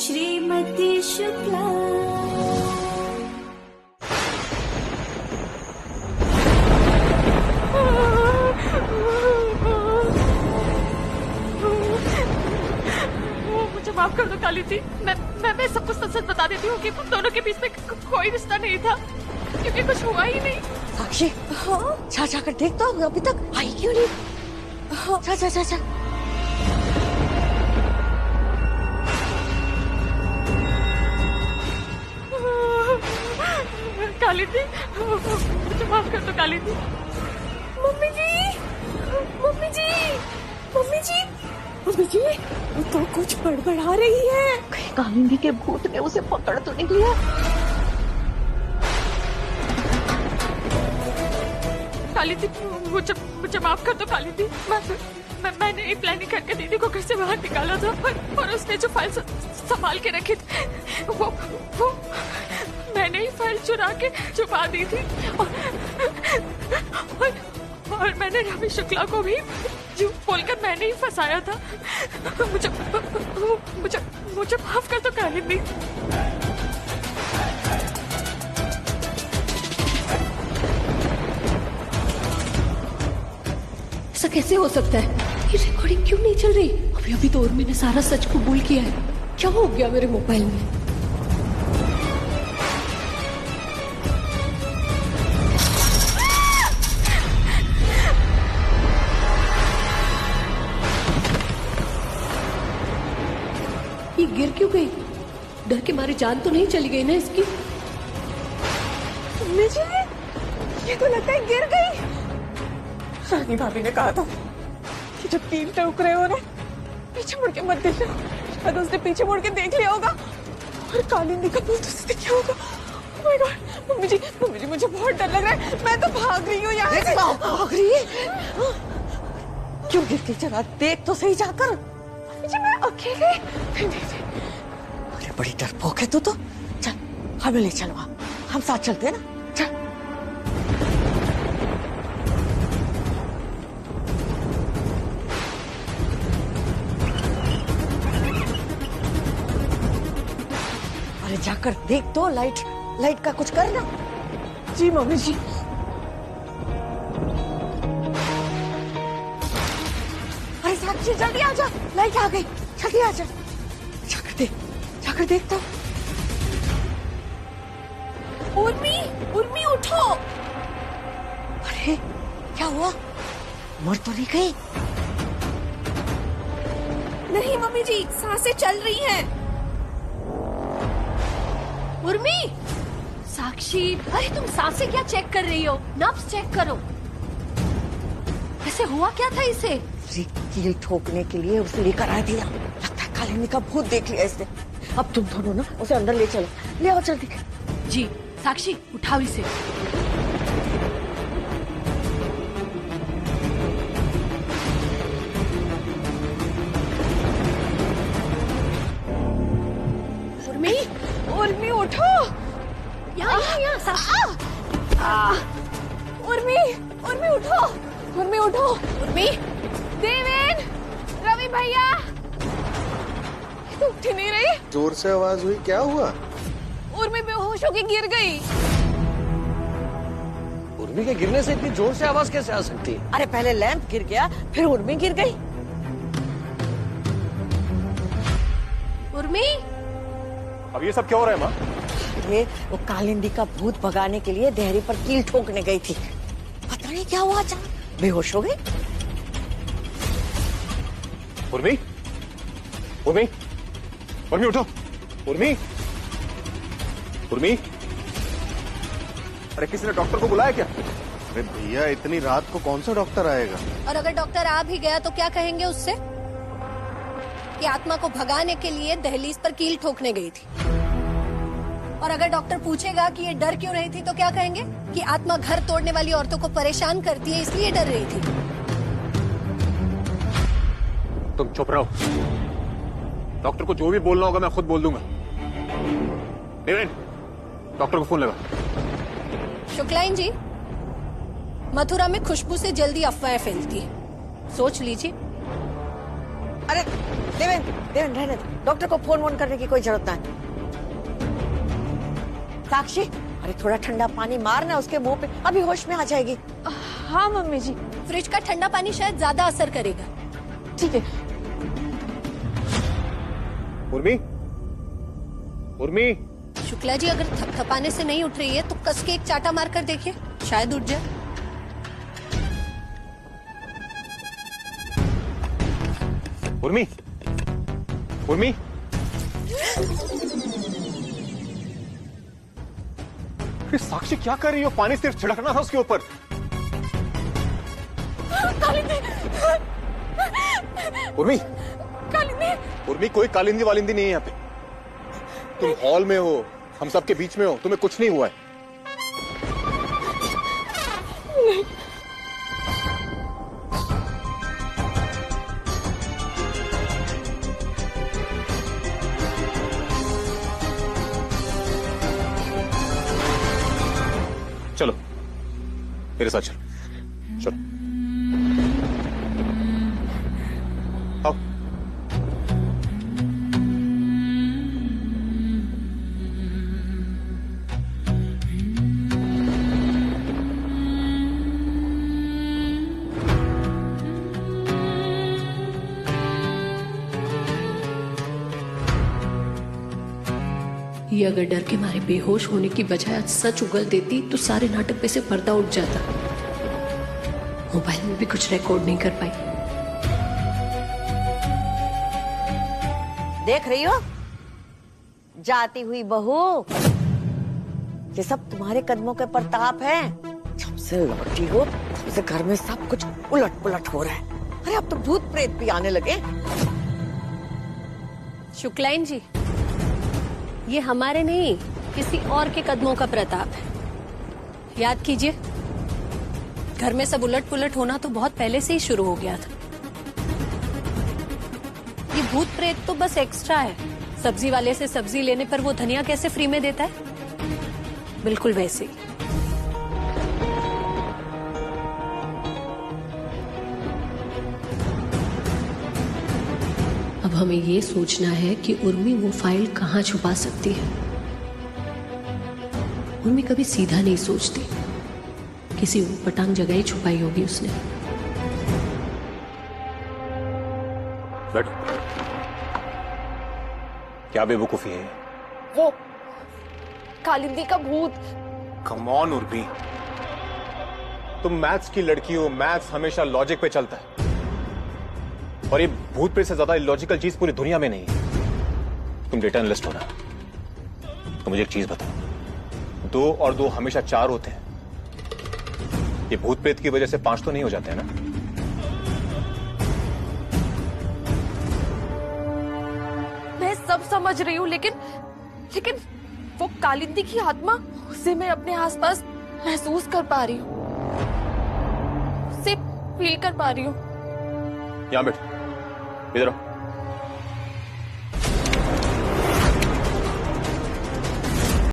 श्रीमती शुक्ला। मुझे माफ कर दो काली जी, मैं सबको सच बता देती हूँ कि तुम दोनों के बीच में कोई रिश्ता नहीं था, क्योंकि कुछ हुआ ही नहीं। साक्षी, हाँ? जा कर देख तो अभी तक आई क्यों नहीं? हाँ। जा। काली जी, मुझे माफ कर दो काली जी। मम्मी जी, मम्मी जी, मम्मी जी, मम्मी जी, वो तो कुछ बड़बड़ा रही है। कालिंदी के भूत ने उसे पकड़ तो नहीं लिया? काली जी, मुझे माफ कर दो काली जी। मैंने एक प्लानिंग करके दीदी को घर से बाहर निकाला था, और उसने जो फाइल संभाल के रखी थी वो मैंने ही फाइल चुरा के छुपा दी थी, और मैंने रवि शुक्ला को भी झूठ बोलकर मैंने ही फंसाया था। मुझे माफ कर दो कालिंदी। ऐसा कैसे हो सकता है? ये रिकॉर्डिंग क्यों नहीं चल रही? अभी तो उर्मी ने सारा सच कबूल किया है। क्या हो गया मेरे मोबाइल में? ये गिर क्यों गई? डर के मारे जान तो नहीं चली गई ना इसकी? ये तो लगता है गिर गई। रानी भाभी ने कहा था कि जब तीन टूक रहे हो ना, पीछे मुड़ के मत देखना। शायद उसने पीछे मुड़ के देख लिया होगा और कालिंदी का भूत उसे दिखा होगा। Oh my God, मम्मी जी, मुझे बहुत डर लग रहा है। मैं तो भाग रही हूँ यहाँ से। भाग रही है? क्यों गिर के? जरा देख तो सही जाकर। मम्मी जी, मैं अकेले। अरे बड़ी डरपोक है तू तो। चल हमें ले चलो, हम साथ चलते हैं ना। चल। अरे जाकर देख तो, लाइट का कुछ करना। जी मम्मी जी। अरे साक्षी जल्दी आ जा, लाइट आ गई, जल्दी आ जा। जाकर देख तो। उर्मी उठो। अरे क्या हुआ? मर तो नहीं गई? नहीं मम्मी जी, सांसें चल रही हैं। उर्मी, साक्षी, अरे तुम सांसें क्या चेक कर रही हो? नब्ज चेक करो। ऐसे हुआ क्या था इसे? कील ठोकने के लिए उसे लेकर आ दिया। लगता है कालिंदी का भूत देख लिया इसने। अब तुम दोनों ना उसे अंदर ले चलो, ले आओ जल्दी। जी साक्षी, उठाओ इसे। उर्मी उठो। यहाँ साक्षी। उर्मी उठो। उर्मी, देवेन, रवि भैया, उठ ही नहीं रही। जोर से आवाज हुई, क्या हुआ? उर्मी बेहोश होके गिर गई। उर्मी के गिरने से इतनी जोर से आवाज कैसे आ सकती है? अरे पहले लैंप गिर गया, फिर उर्मी गिर गई। उर्मी, अब ये सब क्या हो रहा है माँ? ये वो कालिंदी का भूत भगाने के लिए देहरी पर कील ठोकने गई थी। पता नहीं क्या हुआ, अचानक बेहोश हो गई। उर्मी उठो। उर्मी, अरे किसी ने डॉक्टर को बुलाया क्या? अरे भैया, इतनी रात को कौन सा डॉक्टर आएगा? और अगर डॉक्टर आ भी गया तो क्या कहेंगे उससे? कि आत्मा को भगाने के लिए दहलीज पर कील ठोकने गई थी। और अगर डॉक्टर पूछेगा कि ये डर क्यों रही थी तो क्या कहेंगे? कि आत्मा घर तोड़ने वाली औरतों को परेशान करती है, इसलिए डर रही थी। तुम चुप रहो। डॉक्टर को जो भी बोलना होगा मैं खुद बोल दूंगा। देवेन, डॉक्टर को फोन लगा। शुक्लाइन जी, मथुरा में खुशबू से जल्दी अफवाहें फैलती है, सोच लीजिए। अरे देवेंद्र देवेंद्र रहने दो, डॉक्टर को फोन वोन करने की कोई जरूरत नहीं। साक्षी, अरे थोड़ा ठंडा पानी मारना उसके मुंह पे, अभी होश में आ जाएगी। हाँ मम्मी जी। फ्रिज का ठंडा पानी शायद ज्यादा असर करेगा। ठीक है। उर्मी, उर्मी, शुक्ला जी, अगर थपथपाने से नहीं उठ रही है तो कस के एक चाटा मार कर देखिए, शायद उठ जाए। उर्मी, उर्मी, ये साक्षी क्या कर रही हो? पानी सिर्फ छिड़कना था उसके ऊपर। उर्मी, उर्मी, कोई कालिंदी वालिंदी नहीं है यहाँ पे। तुम हॉल में हो, हम सबके बीच में हो, तुम्हें कुछ नहीं हुआ है। चलो मेरे साथ चलो, चलो आओ। ये अगर डर के मारे बेहोश होने की बजाय आज सच उगल देती तो सारे नाटक पे से पर्दा उठ जाता। मोबाइल में भी कुछ रिकॉर्ड नहीं कर पाई। देख रही हो जाती हुई बहू, ये सब तुम्हारे कदमों के प्रताप है। जब से लौटी हो तब से घर में सब कुछ उलट पुलट हो रहा है। अरे अब तो भूत प्रेत भी आने लगे। शुक्लाइन जी, ये हमारे नहीं किसी और के कदमों का प्रताप है। याद कीजिए, घर में सब उलट पुलट होना तो बहुत पहले से ही शुरू हो गया था। ये भूत प्रेत तो बस एक्स्ट्रा है। सब्जी वाले से सब्जी लेने पर वो धनिया कैसे फ्री में देता है, बिल्कुल वैसे ही। अब हमें ये सोचना है कि उर्मी वो फाइल कहाँ छुपा सकती है। उर्मी कभी सीधा नहीं सोचती, किसी पटांग जगह ही छुपाई होगी उसने। बैठो। क्या बेवकूफी है? वो कालिंदी का भूत। कम ऑन उर्मी, तुम मैथ्स की लड़की हो, मैथ्स हमेशा लॉजिक पे चलता है। और ये भूत प्रेत से ज्यादा इलॉजिकल चीज पूरी दुनिया में नहीं है। तुम डेटा एनालिस्ट हो ना, तो मुझे एक चीज बताओ, 2 और 2 हमेशा 4 होते हैं। ये भूत प्रेत की वजह से 5 तो नहीं हो जाते हैं ना? मैं सब समझ रही हूँ, लेकिन वो कालिंदी की आत्मा, उसे मैं अपने आसपास महसूस कर पा रही हूँ, उसे फील कर पा रही हूँ। यहां बैठो, इधर आओ।